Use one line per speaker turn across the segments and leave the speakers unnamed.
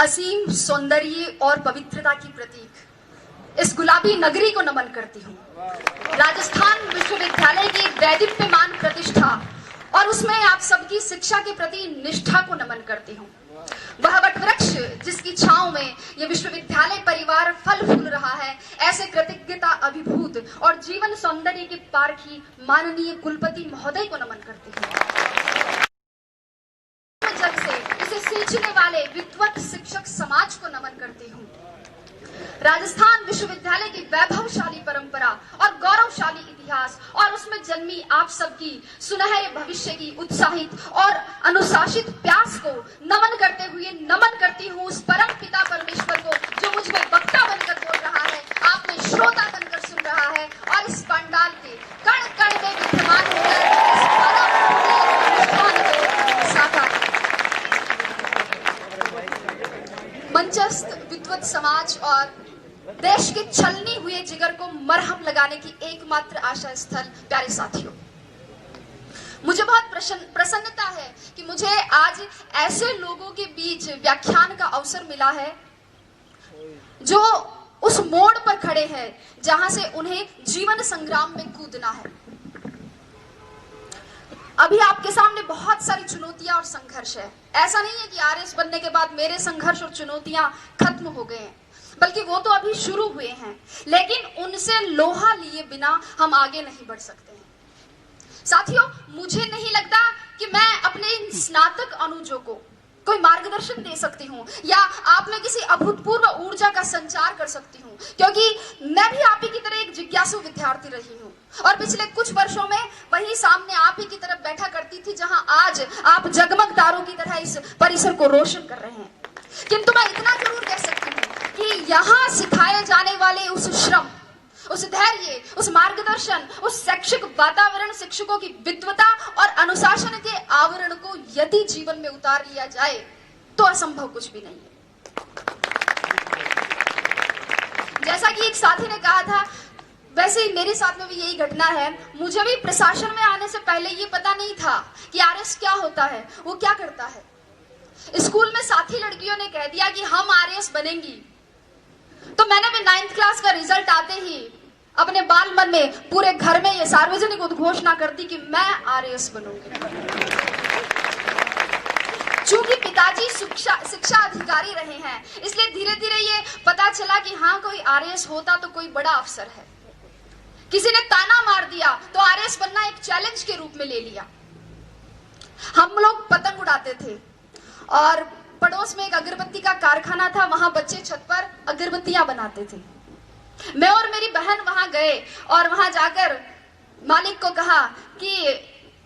असीम सौंदर्य और पवित्रता की प्रतीक इस गुलाबी नगरी को नमन करती हूँ। राजस्थान विश्वविद्यालय की वैदिप्यमान प्रतिष्ठा और उसमें आप सबकी शिक्षा के प्रति निष्ठा को नमन करती हूँ। वह वटवृक्ष जिसकी छांव में यह विश्वविद्यालय परिवार फल फूल रहा है, ऐसे कृतज्ञता अभिभूत और जीवन सौंदर्य के पारखी माननीय कुलपति महोदय को नमन करती हूँ। जग से इसे सींचने वाले विद्वत शिक्षक समाज को नमन करती हूँ। राजस्थान विश्वविद्यालय की वैभवशाली परंपरा और गौरवशाली इतिहास और उसमें जन्मी आप सबकी सुनहरे भविष्य की उत्साहित और अनुशासित प्यास को नमन करते हुए नमन करती हूँ उस परम पिता परमेश्वर को जो मुझ में वक्ता बनकर बोल रहा है, आप में श्रोता बनकर सुन रहा है और इस पंडाल के कण कण में विद्यमान होकर इस अनुष्ठान को साकार मंचस्थ विद्वत समाज और देश के छलनी हुए जिगर को मरहम लगाने की एकमात्र आशा स्थल। प्यारे साथियों, मुझे बहुत प्रसन्नता है कि मुझे आज ऐसे लोगों के बीच व्याख्यान का अवसर मिला है जो उस मोड़ पर खड़े हैं जहां से उन्हें जीवन संग्राम में कूदना है। अभी आपके सामने बहुत सारी चुनौतियां और संघर्ष है। ऐसा नहीं है कि आरएस बनने के बाद मेरे संघर्ष और चुनौतियां खत्म हो गए हैं, बल्कि वो तो अभी शुरू हुए हैं, लेकिन उनसे लोहा लिए बिना हम आगे नहीं बढ़ सकते हैं। साथियों, मुझे नहीं लगता कि मैं अपने स्नातक अनुजों को कोई मार्गदर्शन दे सकती हूँ या आप में किसी अभूतपूर्व ऊर्जा का संचार कर सकती हूँ, क्योंकि मैं भी आप ही की तरह एक जिज्ञासु विद्यार्थी रही हूँ और पिछले कुछ वर्षों में वही सामने आप ही की तरफ बैठा करती थी जहां आज आप जगमग तारों की तरह इस परिसर को रोशन कर रहे हैं। किंतु मैं इतना जरूर कह सकती हूँ कि यहाँ सिखाए जाने वाले उस श्रम, उस धैर्य, उस मार्गदर्शन, उस शैक्षिक वातावरण, शिक्षकों की विद्वता और अनुशासन के आवरण को यदि जीवन में उतार लिया जाए तो असंभव कुछ भी नहीं है। जैसा कि एक साथी ने कहा था, वैसे ही मेरे साथ में भी यही घटना है। मुझे भी प्रशासन में आने से पहले ये पता नहीं था कि आरएस क्या होता है, वो क्या करता है। स्कूल में साथी लड़कियों ने कह दिया कि हम आरएस बनेंगी, तो मैंने भी 9th क्लास का रिजल्ट आते ही अपने बाल मन में पूरे घर में ये सार्वजनिक उद्घोषणा कर दी कि मैं आरएस बनूंगी। चूंकि पिताजी शिक्षा अधिकारी रहे हैं, इसलिए धीरे धीरे ये पता चला कि हाँ, कोई आरएस होता तो कोई बड़ा अफसर है। किसी ने ताना मार दिया तो आरएस बनना एक चैलेंज के रूप में ले लिया। हम लोग पतंग उड़ाते थे और पड़ोस में एक अगरबत्ती का कारखाना था, वहां बच्चे छत पर अगरबत्तियां बनाते थे। मैं और मेरी बहन वहां गए और वहां जाकर मालिक को कहा कि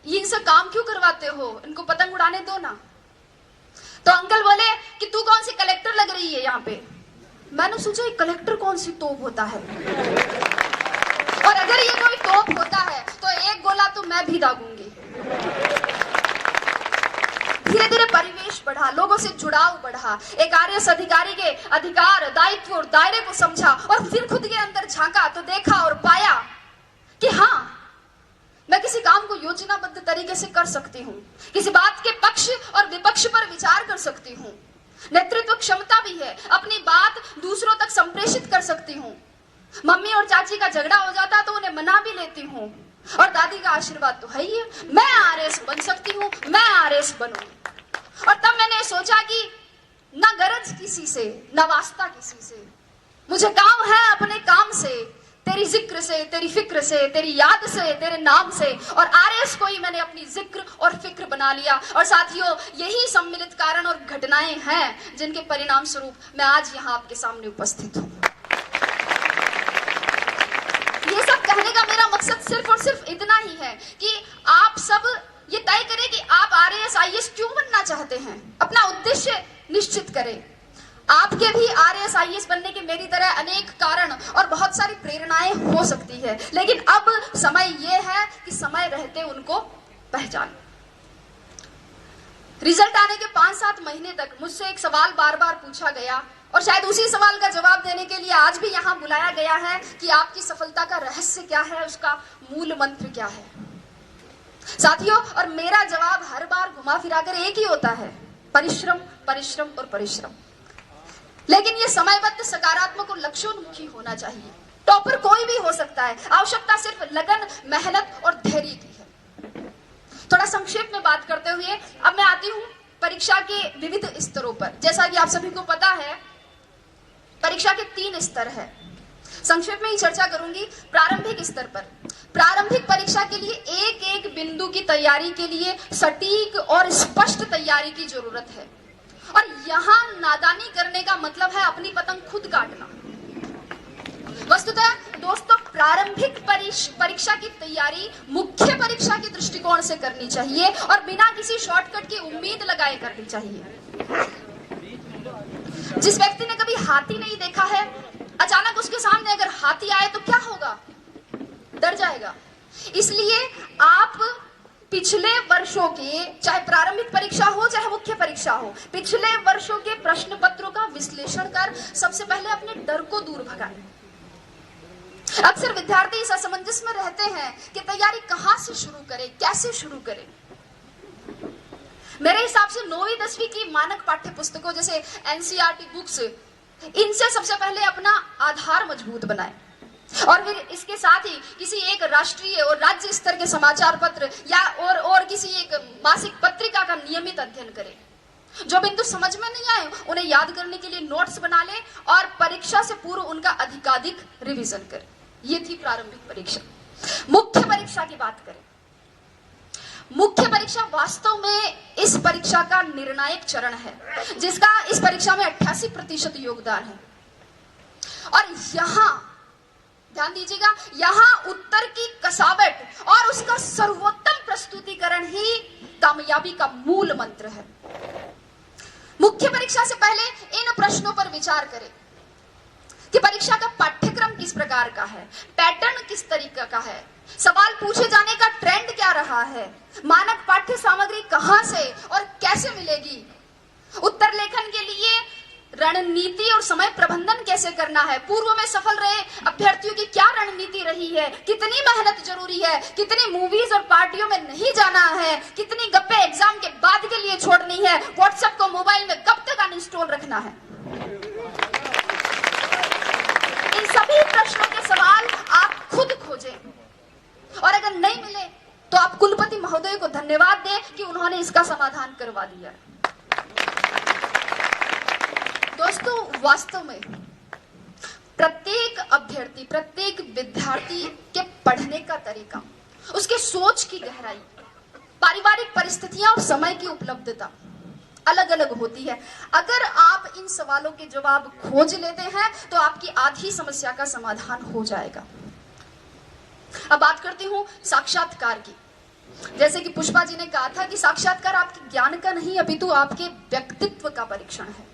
इनसे काम क्यों करवाते हो, इनको पतंग उड़ाने दो ना। तो अंकल बोले कि तू कौन सी कलेक्टर लग रही है यहाँ पे। मैंने सोचा कलेक्टर कौन सी तोप होता है, और अगर ये कोई तोप होता है तो एक गोला तो मैं भी दागूंगी। धीरे धीरे परिवेश बढ़ा, लोगों से जुड़ाव बढ़ा, एक आरएस अधिकारी के अधिकार, दायित्व और दायरे को समझा और फिर खुद के अंदर झांका तो देखा और पाया कि हाँ, मैं किसी काम को योजनाबद्ध तरीके से कर सकती हूँ, किसी बात के पक्ष और विपक्ष पर विचार कर सकती हूँ, नेतृत्व क्षमता भी है, अपनी बात दूसरों तक संप्रेषित कर सकती हूँ। मम्मी और चाची का झगड़ा हो जाता तो उन्हें मना भी लेती हूँ, और दादी का आशीर्वाद तो है ही है। मैं आरएस बन सकती हूँ, मैं आरएस बनूंगी। और तब मैंने सोचा कि ना गरज किसी से, ना वास्ता किसी से, मुझे काम है अपने काम से, तेरी जिक्र से, तेरी फिक्र से, तेरी याद से, तेरे नाम से। और आरएस को ही मैंने अपनी जिक्र और फिक्र बना लिया। और साथियों, यही सम्मिलित कारण और घटनाएं हैं जिनके परिणाम स्वरूप मैं आज यहाँ आपके सामने उपस्थित हूँ। ये सब कहने का मेरा मकसद सिर्फ और सिर्फ इतना ही है कि आप सब ये तय करें कि आप आरएस आईएएस क्यों बनना चाहते हैं, अपना उद्देश्य निश्चित करें। आपके भी आरएस आईएएस बनने के मेरी तरह अनेक कारण और बहुत सारी प्रेरणाएं हो सकती है, लेकिन अब समय ये है कि समय रहते उनको पहचान। रिजल्ट आने के 5-7 महीने तक मुझसे एक सवाल बार बार पूछा गया और शायद उसी सवाल का जवाब देने के लिए आज भी यहाँ बुलाया गया है कि आपकी सफलता का रहस्य क्या है, उसका मूल मंत्र क्या है। साथियों, और मेरा जवाब हर बार घुमा फिराकर एक ही होता है परिश्रम, परिश्रम और परिश्रम। लेकिन ये समयबद्ध, सकारात्मक और लक्ष्योन्मुखी होना चाहिए। टॉपर कोई भी हो सकता है, आवश्यकता सिर्फ लगन, मेहनत और धैर्य की है। थोड़ा संक्षेप में बात करते हुए अब मैं आती हूं परीक्षा के विविध स्तरों पर। जैसा कि आप सभी को पता है, परीक्षा के 3 स्तर है। संक्षेप में ही चर्चा करूंगी। प्रारंभिक स्तर पर, प्रारंभिक परीक्षा के लिए एक एक बिंदु की तैयारी के लिए सटीक और स्पष्ट तैयारी की जरूरत है। और यहां नादानी करने का मतलब है अपनी पतंग खुद काटना। वस्तुतः दोस्तों, प्रारंभिक परीक्षा की तैयारी मुख्य परीक्षा के दृष्टिकोण से करनी चाहिए और बिना किसी शॉर्टकट की उम्मीद लगाए करनी चाहिए। जिस व्यक्ति ने कभी हाथी नहीं देखा है, अचानक उसके सामने अगर हाथी आए तो क्या होगा? डर जाएगा। इसलिए आप पिछले वर्षों के, चाहे प्रारंभिक परीक्षा हो चाहे मुख्य परीक्षा हो, पिछले वर्षों के प्रश्न पत्रों का विश्लेषण कर सबसे पहले अपने डर को दूर भगाएं। अक्सर विद्यार्थी इस असमंजस में रहते हैं कि तैयारी कहां से शुरू करें, कैसे शुरू करें। मेरे हिसाब से 9वीं 10वीं की मानक पाठ्य पुस्तकों जैसे एनसीईआरटी बुक्स, इनसे सबसे पहले अपना आधार मजबूत बनाएं और फिर इसके साथ ही किसी एक राष्ट्रीय और राज्य स्तर के समाचार पत्र या और किसी एक मासिक पत्रिका का नियमित अध्ययन करें। जो बिंदु समझ में नहीं आए उन्हें याद करने के लिए नोट्स बना लें और परीक्षा से पूर्व उनका अधिकाधिक रिवीजन करें। ये थी प्रारंभिक परीक्षा। मुख्य परीक्षा की बात करें। मुख्य परीक्षा वास्तव में इस परीक्षा का निर्णायक चरण है, जिसका इस परीक्षा में 88% योगदान है। और यहां ध्यान दीजिएगा, यहां उत्तर की कसावट और उसका सर्वोत्तम प्रस्तुतिकरण ही कामयाबी का मूल मंत्र है। मुख्य परीक्षा से पहले इन प्रश्नों पर विचार करें कि परीक्षा का पाठ्यक्रम किस प्रकार का है, पैटर्न किस तरीके का है, सवाल पूछे जाने का ट्रेंड क्या रहा है, मानक पाठ्य सामग्री कहां से और कैसे मिलेगी, उत्तर लेखन के लिए रणनीति और समय प्रबंधन कैसे करना है, पूर्व में सफल रहे अभ्यर्थियों की क्या रणनीति रही है, कितनी मेहनत जरूरी है, कितनी मूवीज और पार्टियों में नहीं जाना है, कितनी गप्पे एग्जाम के बाद के लिए छोड़नी है, व्हाट्सएप को मोबाइल में कब तक अनइंस्टॉल रखना है। इन सभी प्रश्नों के सवाल आप खुद खोजें और अगर नहीं मिले तो आप कुलपति महोदय को धन्यवाद दें कि उन्होंने इसका समाधान करवा दिया। दोस्तों, वास्तव में प्रत्येक अभ्यर्थी, प्रत्येक विद्यार्थी के पढ़ने का तरीका, उसके सोच की गहराई, पारिवारिक परिस्थितियां और समय की उपलब्धता अलग अलग होती है। अगर आप इन सवालों के जवाब खोज लेते हैं तो आपकी आधी समस्या का समाधान हो जाएगा। अब बात करती हूं साक्षात्कार की। जैसे कि पुष्पा जी ने कहा था कि साक्षात्कार आपके ज्ञान का नहीं अपितु आपके व्यक्तित्व का परीक्षण है।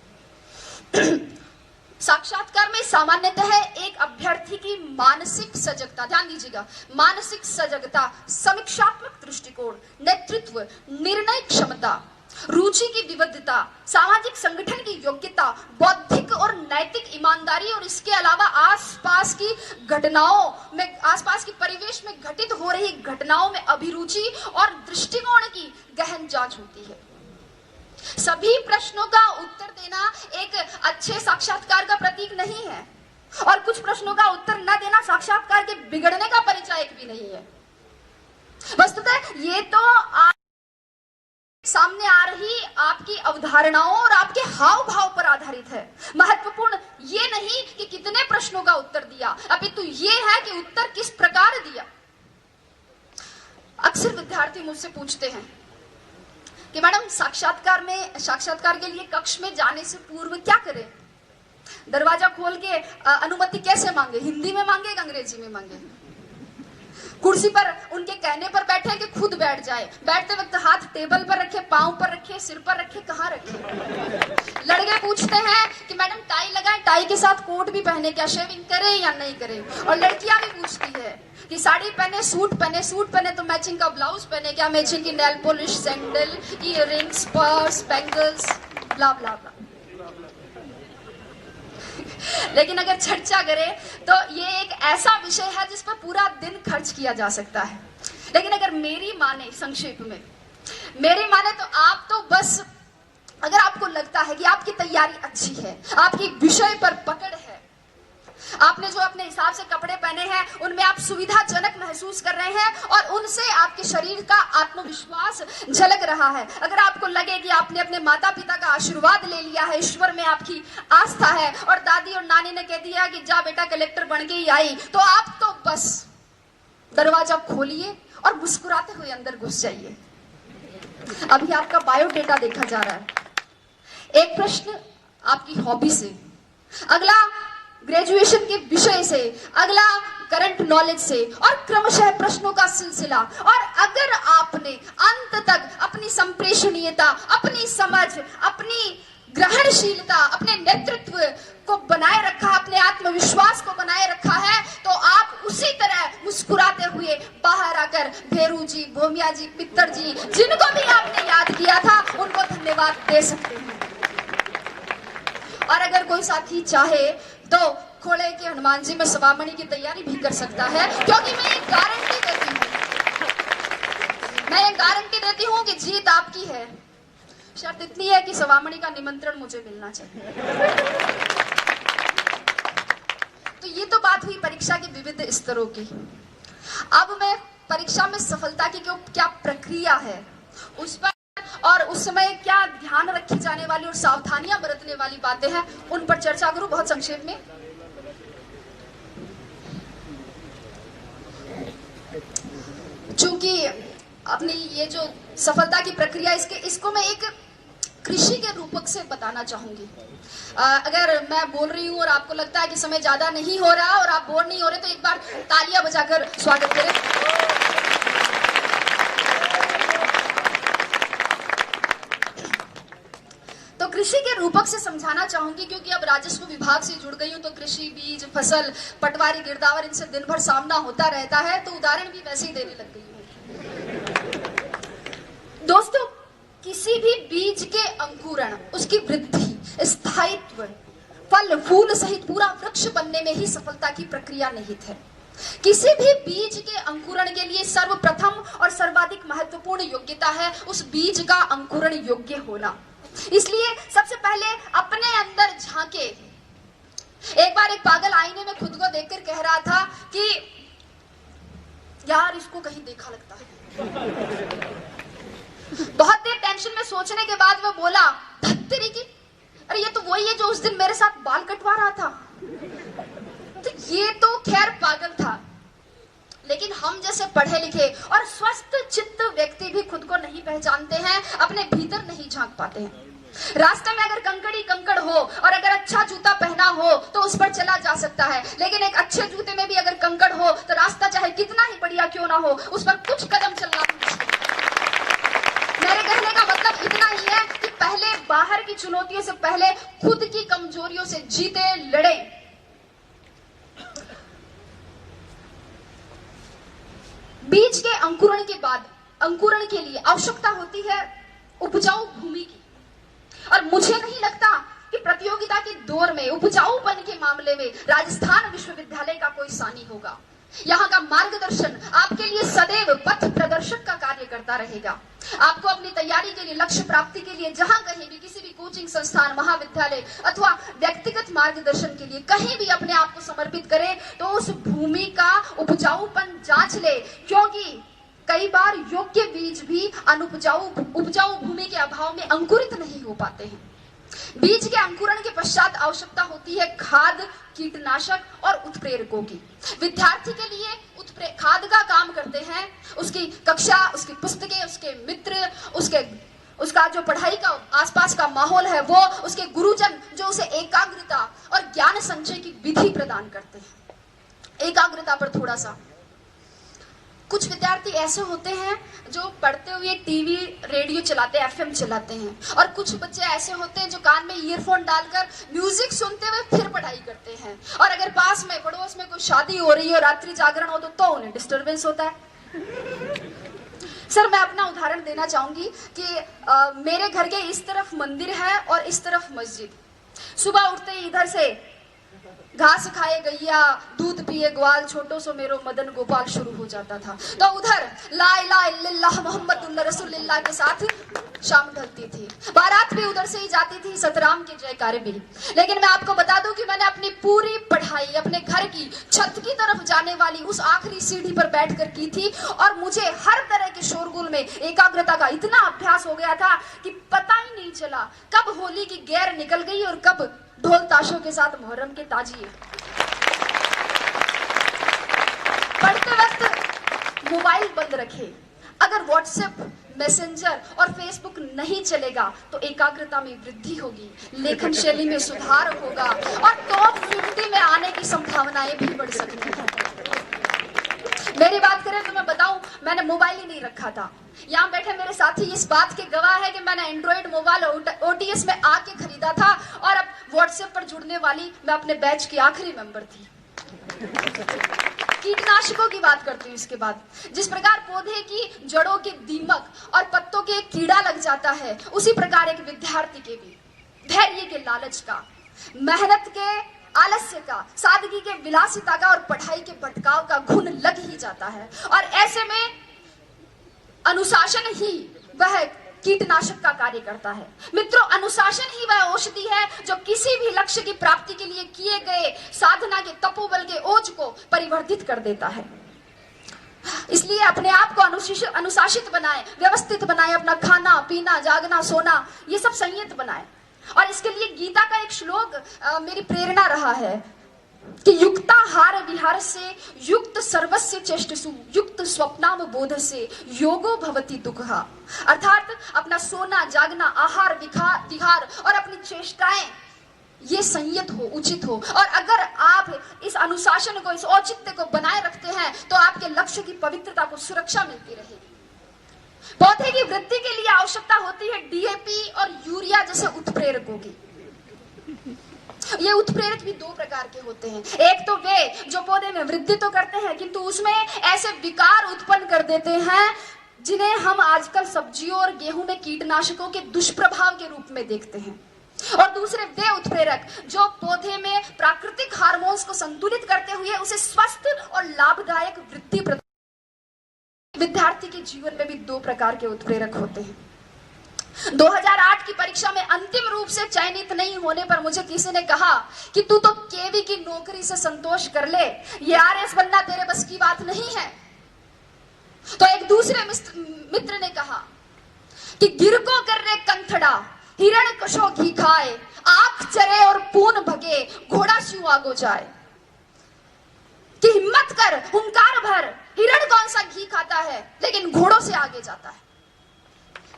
साक्षात्कार में सामान्यतः एक अभ्यर्थी की मानसिक सजगता, ध्यान दीजिएगा, मानसिक सजगता, समीक्षात्मक दृष्टिकोण, नेतृत्व, निर्णय क्षमता, रुचि की विविधता, सामाजिक संगठन की योग्यता, बौद्धिक और नैतिक ईमानदारी और इसके अलावा आसपास की घटनाओं में, आसपास की परिवेश में घटित हो रही घटनाओं में अभिरुचि और दृष्टिकोण की गहन जांच होती है। सभी प्रश्नों का उत्तर देना एक अच्छे साक्षात्कार का प्रतीक नहीं है और कुछ प्रश्नों का उत्तर न देना साक्षात्कार के बिगड़ने का परिचायक भी नहीं है। वस्तुतः ये तो सामने आ रही आपकी अवधारणाओं और आपके हाव भाव पर आधारित है। महत्वपूर्ण ये नहीं कि कितने प्रश्नों का उत्तर दिया, अपितु ये है कि उत्तर किस प्रकार दिया। अक्सर विद्यार्थी मुझसे पूछते हैं कि मैडम साक्षात्कार के लिए कक्ष में जाने से पूर्व क्या करें, दरवाजा खोल के अनुमति कैसे मांगे, हिंदी में मांगे या अंग्रेजी में मांगे, कुर्सी पर उनके कहने पर बैठे कि खुद बैठ जाए, बैठते वक्त हाथ टेबल पर रखे, पांव पर रखे, सिर पर रखे, कहाँ रखे। लड़के पूछते हैं कि मैडम टाई लगाए, टाई के साथ कोट भी पहने, क्या शेविंग करे या नहीं करे। और लड़कियां भी पूछती है कि साड़ी पहने, सूट पहने, सूट पहने तो मैचिंग का ब्लाउज पहने, क्या मैचिंग की nail polish, sandal, earrings, purse, bangles, blah blah blah. लेकिन अगर चर्चा करें तो ये एक ऐसा विषय है जिस पर पूरा दिन खर्च किया जा सकता है। लेकिन अगर मेरी माने, संक्षेप में मेरी माने, तो आप तो बस अगर लगता है कि आपकी तैयारी अच्छी है, आपकी विषय पर पकड़ है, आपने जो अपने हिसाब से कपड़े पहने हैं उनमें आप सुविधाजनक महसूस कर रहे हैं और उनसे आपके शरीर का आत्मविश्वास झलक रहा है, अगर आपको लगे कि आपने अपने माता पिता का आशीर्वाद ले लिया है, ईश्वर में आपकी आस्था है और दादी और नानी ने कह दिया कि जा बेटा कलेक्टर बन के ही आई, तो आप तो बस दरवाजा खोलिए और मुस्कुराते हुए अंदर घुस जाइए। अभी आपका बायोडेटा देखा जा रहा है, एक प्रश्न आपकी हॉबी से, अगला ग्रेजुएशन के विषय से, अगला करंट नॉलेज से और क्रमशः प्रश्नों का सिलसिला। और अगर आपने अंत तक अपनी संप्रेषणीयता, अपनी समझ, अपनी ग्रहणशीलता, अपने नेतृत्व को बनाए रखा, अपने आत्मविश्वास को बनाए रखा है, तो आप उसी तरह मुस्कुराते हुए बाहर आकर भेरू जी, भोमिया जी, पित्तर जी, जिनको भी आपने याद किया था, उनको धन्यवाद दे सकते हैं। और अगर कोई साथी चाहे तो खोड़े के हनुमान जी में सवामणि की तैयारी भी कर सकता है, क्योंकि मैं एक गारंटी देती हूँ कि जीत आपकी है। शर्त इतनी है कि सवामणि का निमंत्रण मुझे मिलना चाहिए। तो ये तो बात हुई परीक्षा के विविध स्तरों की। अब मैं परीक्षा में सफलता की क्या प्रक्रिया है उस पर और उस समय क्या ध्यान रखी जाने वाली और सावधानियां बरतने वाली बातें हैं, उन पर चर्चा करूं बहुत संक्षेप में। चूंकि अपनी ये जो सफलता की प्रक्रिया, इसको मैं एक कृषि के रूपक से बताना चाहूंगी। अगर मैं बोल रही हूं और आपको लगता है कि समय ज्यादा नहीं हो रहा और आप बोर नहीं हो रहे, तो एक बार तालियां बजाकर स्वागत करें। तो कृषि के रूपक से समझाना चाहूंगी, क्योंकि अब राजस्व विभाग से जुड़ गई हूं, तो कृषि, बीज, फसल, पटवारी, गिरदावर, इनसे दिन भर सामना होता रहता है, तो उदाहरण भी वैसे ही देने लग गई हूं। दोस्तों, किसी भी बीज के अंकुरण, उसकी वृद्धि, स्थायित्व, फल फूल सहित पूरा वृक्ष बनने में ही सफलता की प्रक्रिया निहित है। किसी भी बीज के अंकुरण के लिए सर्वप्रथम और सर्वाधिक महत्वपूर्ण योग्यता है उस बीज का अंकुरण योग्य होना। इसलिए सबसे पहले अपने अंदर झांके। एक बार एक पागल आईने में खुद को देखकर कह रहा था कि यार इसको कहीं देखा लगता है। बहुत देर टेंशन में सोचने के बाद वो बोला, धत्तेरी की, अरे ये तो वही है जो उस दिन मेरे साथ बाल कटवा रहा था। तो ये तो खैर पागल था, लेकिन हम जैसे पढ़े लिखे और स्वस्थ चित्त व्यक्ति भी खुद को नहीं पहचानते हैं, अपने भीतर नहीं झांक पाते हैं। रास्ते में अगर कंकड़ी कंकड़ हो और अगर अच्छा जूता पहना हो तो उस पर चला जा सकता है, लेकिन एक अच्छे जूते में भी अगर कंकड़ हो तो रास्ता चाहे कितना ही बढ़िया क्यों ना हो, उस पर कुछ कदम चलना मुश्किल है। मेरे कहने का मतलब इतना ही है कि पहले बाहर की चुनौतियों से पहले खुद की कमजोरियों से जीते, लड़े। बीज के अंकुरण के बाद अंकुरण के लिए आवश्यकता होती है उपजाऊ भूमि की, और मुझे नहीं लगता कि प्रतियोगिता के दौर में उपजाऊपन के मामले में राजस्थान विश्वविद्यालय का कोई सानी होगा। यहाँ का मार्गदर्शन आपके लिए सदैव पथ प्रदर्शक का कार्य करता रहेगा। आपको अपनी तैयारी के लिए, लक्ष्य प्राप्ति के लिए जहां कहीं भी, किसी भी कोचिंग संस्थान, महाविद्यालय अथवा व्यक्तिगत मार्गदर्शन के लिए कहीं भी अपने आप को समर्पित करें, तो उस भूमि का उपजाऊपन जांच ले, क्योंकि कई बार योग्य बीज भी उपजाऊ भूमि के अभाव में अंकुरित नहीं हो पाते हैं। बीज के अंकुरण के पश्चात आवश्यकता होती है खाद, कीटनाशक और उत्प्रेरकों की। विद्यार्थी के लिए खाद का काम करते हैं उसकी कक्षा, उसकी पुस्तकें, उसके मित्र, उसका जो पढ़ाई का आसपास का माहौल है वो, उसके गुरुजन जो उसे एकाग्रता और ज्ञान संचय की विधि प्रदान करते हैं। एकाग्रता पर थोड़ा सा, कुछ विद्यार्थी ऐसे होते हैं जो पढ़ते हुए टीवी, रेडियो चलाते हैं, एफएम चलाते हैं, और कुछ बच्चे ऐसे होते हैं जो कान में ईयरफोन डालकर म्यूजिक सुनते हुए फिर पढ़ाई करते हैं। और अगर पास में पड़ोस में कोई शादी हो रही हो, रात्रि जागरण हो, तो उन्हें डिस्टरबेंस होता है। सर, मैं अपना उदाहरण देना चाहूंगी कि मेरे घर के इस तरफ मंदिर है और इस तरफ मस्जिद। सुबह उठते ही इधर से घास खाए गैया दूध पिए ग्वाल, छोटो सो मेरो मदन गोपाल शुरू हो जाता था। तो उधर ला इलाहा इल्लल्लाह मुहम्मदुर रसूलुल्लाह के साथ शाम ढलती थी। बारात भी उधर से ही जाती थी, सतराम के जयकारे भी। लेकिन मैं आपको बता दूं कि मैंने अपनी पूरी पढ़ाई अपने घर की छत की तरफ जाने वाली उस आखिरी सीढ़ी पर बैठकर की थी, और मुझे हर तरह के शोरगुल में एकाग्रता का इतना अभ्यास हो गया था कि पता ही नहीं चला कब होली की गैर निकल गई और कब ढोल ताशों के साथ मुहर्रम के ताजिए। पढ़ते वक्त मोबाइल बंद रखे, अगर व्हाट्सएप, मैसेंजर और फेसबुक नहीं चलेगा तो एकाग्रता में वृद्धि होगी, लेखन शैली में सुधार होगा और टॉप 50 में आने की संभावनाएं भी बढ़ सकती हैं। मेरी बात करें तो मैं बताऊं, मैंने मोबाइल ही नहीं रखा था। यहाँ बैठे मेरे साथी इस बात के गवाह है कि मैंने एंड्रॉइड मोबाइल OTS में आके खरीदा था, और अब व्हाट्सएप पर जुड़ने वाली मैं अपने बैच की आखिरी मेंबर थी। कीटनाशकों की बात करती हूँ इसके बाद। जिस प्रकार पौधे की जड़ों के दीमक और पत्तों के कीड़ा लग जाता है, उसी प्रकार एक विद्यार्थी के भी धैर्य के लालच का, मेहनत के आलस्य का, सादगी के विलासिता का और पढ़ाई के भटकाव का घुन लग ही जाता है। और ऐसे में अनुशासन ही वह कीटनाशक का कार्य करता है। मित्रों, अनुशासन ही वह औषधि है जो किसी भी लक्ष्य की प्राप्ति के लिए किए गए साधना के तपोबल के ओज को परिवर्तित कर देता है। इसलिए अपने आप को अनुशासित बनाए, व्यवस्थित बनाए, अपना खाना पीना, जागना, सोना, ये सब संयत बनाए। और इसके लिए गीता का एक श्लोक मेरी प्रेरणा रहा है कि युक्ताहार विहार से युक्त सर्वस्य चेष्टसु युक्त स्वप्नाम बोध से योगो भवति दुःखः। अर्थात अपना सोना, जागना, आहार, विहार और अपनी चेष्टाएं ये संयत हो, उचित हो। और अगर आप इस अनुशासन को, इस औचित्य को बनाए रखते हैं तो आपके लक्ष्य की पवित्रता को सुरक्षा मिलती रहेगी। पौधे की वृद्धि के लिए आवश्यकता होती है DAP और यूरिया जैसे उत्प्रेरकों की। ये उत्प्रेरक भी दो प्रकार के होते हैं। एक तो वे जो पौधे में वृद्धि तो करते हैं किंतु उसमें ऐसे विकार उत्पन्न कर देते हैं जिन्हें हम आजकल सब्जियों और गेहूं में कीटनाशकों के दुष्प्रभाव के रूप में देखते हैं। और दूसरे वे उत्प्रेरक जो पौधे में प्राकृतिक हार्मोन्स को संतुलित करते हुए उसे स्वस्थ और लाभदायक वृद्धि प्रदान। विद्यार्थी के जीवन में भी दो प्रकार के उत्प्रेरक होते हैं। 2008 की परीक्षा में अंतिम रूप से चयनित नहीं होने पर मुझे किसी ने कहा कि तू तो केवी की नौकरी से संतोष कर ले, ये RS बनना तेरे बस की बात नहीं है। तो एक दूसरे मित्र ने कहा कि गिर को कर रे कंथड़ा, हिरण कशो घी खाए, आंख चरे और पून भगे, घोड़ा स्यू आगो जाए। कि हिम्मत कर, हुंकार भर, हिरण कौन सा घी खाता है लेकिन घोड़ों से आगे जाता है।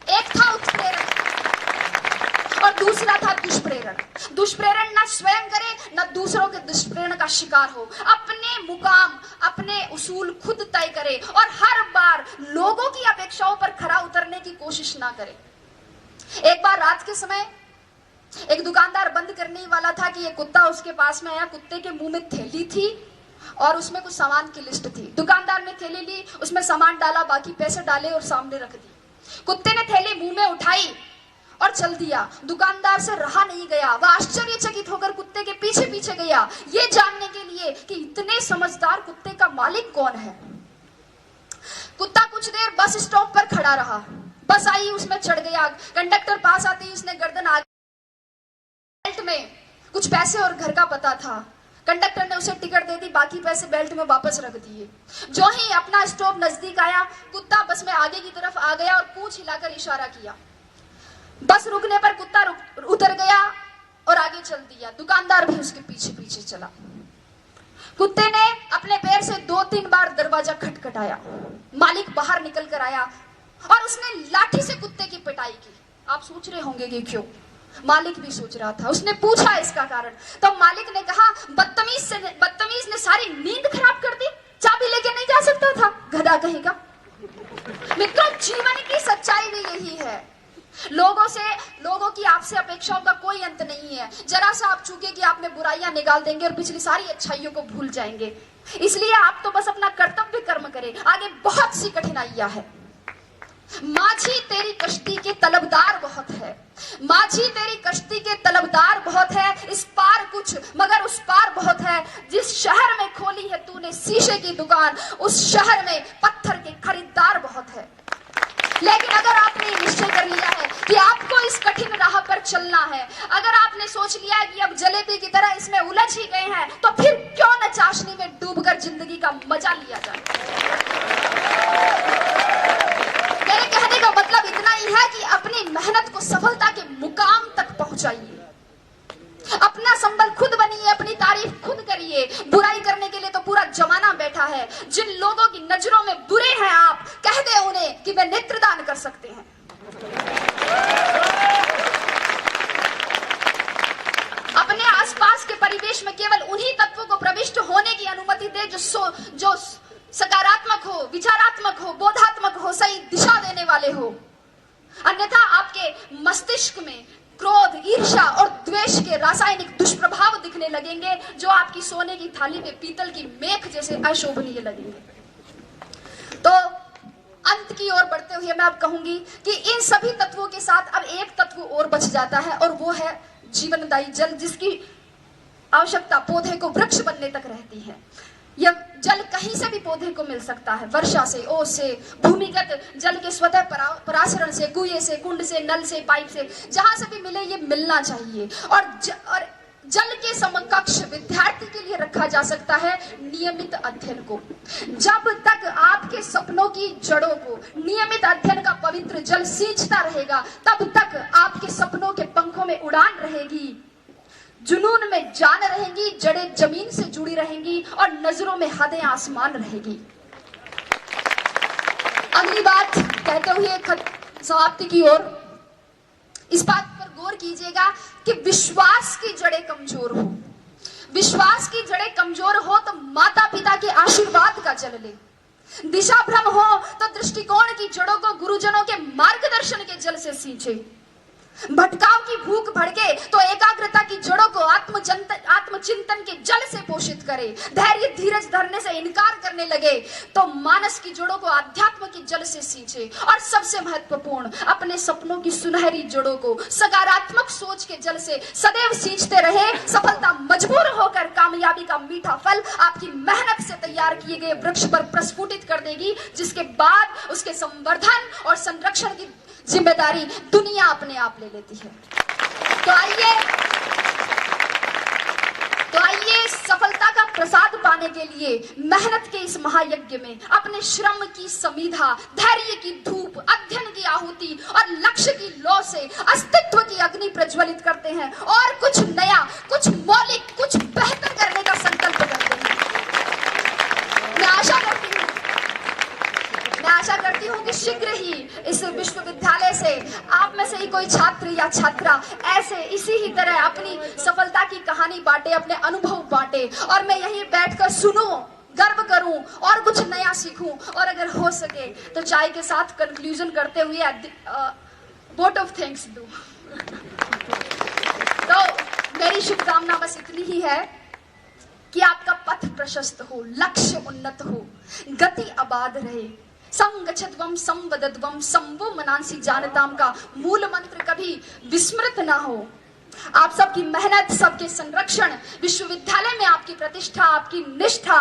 एक था उत्प्रेरक और दूसरा था दुष्प्रेरण। दुष्प्रेरण न स्वयं करे न दूसरों के दुष्प्रेरण का शिकार हो, अपने मुकाम, अपने उसूल खुद तय करे और हर बार लोगों की अपेक्षाओं पर खरा उतरने की कोशिश ना करे। एक बार रात के समय एक दुकानदार बंद करने ही वाला था कि ये कुत्ता उसके पास में आया। कुत्ते के मुंह में थैली थी और उसमें कुछ सामान की लिस्ट थी। दुकानदार ने थैली ली, उसमें सामान डाला, बाकी पैसे डाले और सामने रख दी। कुत्ते ने थैली मुंह में उठाई और चल दिया। दुकानदार से रहा नहीं गया, वह आश्चर्यचकित होकर कुत्ते के पीछे पीछे गया, ये जानने के लिए कि इतने समझदार कुत्ते का मालिक कौन है। कुत्ता कुछ देर बस स्टॉप पर खड़ा रहा। बस आई, उसमें चढ़ गया। कंडक्टर पास आते ही उसने गर्दन आगे, बेल्ट में कुछ पैसे और घर का पता था। कंडक्टर ने उसे टिकट दे दी, बाकी पैसे बेल्ट में वापस रख दिए। जो ही अपना स्टॉप नजदीक आया, कुत्ता बस में आगे की तरफ आ गया और पूंछ हिलाकर इशारा किया। बस रुकने पर कुत्ता उतर गया और आगे चल दिया। दुकानदार भी उसके पीछे पीछे चला। कुत्ते ने अपने पैर से 2-3 बार दरवाजा खटखटाया। मालिक बाहर निकल कर आया और उसने लाठी से कुत्ते की पिटाई की। आप सोच रहे होंगे कि क्यों? मालिक भी सोच रहा था। उसने पूछा इसका कारण, तो मालिक ने कहा बदतमीज ने सारी नींद खराब कर दी, चाबी लेके नहीं जा सकता था, गधा कहेगा। मित्रों, जीवन की सच्चाई भी यही है। लोगों की आपसे अपेक्षाओं का कोई अंत नहीं है। जरा सा आप चूके कि आप में बुराइयां निकाल देंगे और पिछली सारी अच्छाइयों को भूल जाएंगे। इसलिए आप तो बस अपना कर्तव्य कर्म करें, आगे बहुत सी कठिनाइयां है। माझी तेरी कश्ती के तलबदार बहुत है, माझी तेरी कश्ती के तलबदार बहुत है, इस पार कुछ मगर उस पार बहुत है। जिस शहर में खोली है तूने शीशे की दुकान, उस शहर में पत्थर के खरीदार बहुत है। लेकिन अगर आपने निश्चय कर लिया है कि आपको इस कठिन राह पर चलना है, अगर आपने सोच लिया है कि अब जलेबी की तरह इसमें उलझ ही गए हैं, तो फिर क्यों न चाशनी में डूबकर जिंदगी का मजा लिया जाए। मेरे कहने का मतलब इतना ही है कि अपनी मेहनत को सफलता के मुकाम तक पहुंचाइए, अपना संबल खुद बनिए, अपनी तारीफ खुद करिए। बुराई करने के लिए तो पूरा जमाना बैठा है। जिन लोगों की नजरों में बुरे हैं आप, कह दे उन्हें कि वे नेत्रदान कर सकते हैं। अपने आसपास के परिवेश में केवल उन्हीं तत्वों को प्रविष्ट होने की अनुमति दे जो सकारात्मक हो, विचारात्मक हो, बोधात्मक हो, सही दिशा देने वाले हो। अन्यथा आपके मस्तिष्क में क्रोध, ईर्ष्या और द्वेष के रासायनिक दुष्प्रभाव दिखने लगेंगे, जो आपकी सोने की थाली में पीतल की मेख जैसे अशोभनीय लगेंगे। तो अंत की ओर बढ़ते हुए मैं अब कहूंगी कि इन सभी तत्वों के साथ अब एक तत्व और बच जाता है, और वो है जीवनदायी जल, जिसकी आवश्यकता पौधे को वृक्ष बनने तक रहती है। यह जल कहीं से भी पौधे को मिल सकता है, वर्षा से, ओस से, भूमिगत जल के स्वतः परासरण से, कुएं से, कुंड से, नल से, पाइप से, जहां से भी मिले ये मिलना चाहिए। और जल के समकक्ष विद्यार्थी के लिए रखा जा सकता है नियमित अध्ययन को। जब तक आपके सपनों की जड़ों को नियमित अध्ययन का पवित्र जल सींचता रहेगा, तब तक आपके सपनों के पंखों में उड़ान रहेगी, जुनून में जान रहेंगी, जड़ें जमीन से जुड़ी रहेंगी और नजरों में हदें आसमान रहेगी। अगली बात कहते हुए समाप्ति की ओर, इस बात पर गौर कीजिएगा कि विश्वास की जड़ें कमजोर हो, विश्वास की जड़ें कमजोर हो तो माता पिता के आशीर्वाद का जल ले, दिशा भ्रम हो तो दृष्टिकोण की जड़ों को गुरुजनों के मार्गदर्शन के जल से सींचे, भटकाव की भूख भड़के तो एकाग्रता की जड़ों को आत्मचिंतन के जल से पोषित करे, धैर्य धीरज धरने से इनकार करने लगे तो मानस की जड़ों को अध्यात्म के जल से सींचे, और सबसे महत्वपूर्ण अपने सपनों की सुनहरी जड़ों को सकारात्मक सोच के जल से सदैव सींचते रहे। सफलता मजबूर होकर कामयाबी का मीठा फल आपकी मेहनत से तैयार किए गए वृक्ष पर प्रस्फुटित कर देगी, जिसके बाद उसके संवर्धन और संरक्षण की जिम्मेदारी दुनिया अपने आप ले लेती है। तो आइए सफलता का प्रसाद पाने के लिए मेहनत के इस महायज्ञ में अपने श्रम की समीधा, धैर्य की धूप, अध्ययन की आहुति और लक्ष्य की लौ से अस्तित्व की अग्नि प्रज्वलित करते हैं और कुछ नया, कुछ मौलिक, कुछ बेहतर करने का संकल्प करते हैं। मैं आशा करती हूँ कि शीघ्र ही इस विश्वविद्यालय से आप में से ही कोई छात्र या छात्रा ऐसे इसी ही तरह अपनी सफलता की कहानी बांटे, अपने अनुभव बांटे, और मैं यहीं बैठकर सुनूं, गर्व करूं और कुछ नया सीखूं, और अगर हो सके तो चाय के साथ कंक्लूजन करते हुए वोट ऑफ थैंक्स दूं। तो मेरी शुभकामना बस इतनी ही है कि आपका पथ प्रशस्त हो, लक्ष्य उन्नत हो, गति आबाद रहे, संगच्छध्वम संवदध्वम संवो मनांसी जानताम का मूल मंत्र कभी विस्मृत ना हो। आप सबकी मेहनत, सबके संरक्षण, विश्वविद्यालय में आपकी प्रतिष्ठा, आपकी निष्ठा,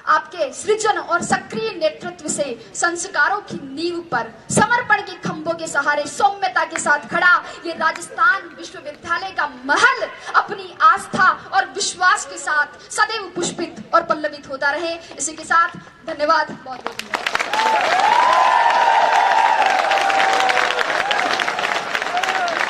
आपके सृजन और सक्रिय नेतृत्व से संस्कारों की नींव पर समर्पण के खंभों के सहारे सौम्यता के साथ खड़ा ये राजस्थान विश्वविद्यालय का महल अपनी आस्था और विश्वास के साथ सदैव पुष्पित और पल्लवित होता रहे। इसी के साथ धन्यवाद, बहुत बहुत धन्यवाद।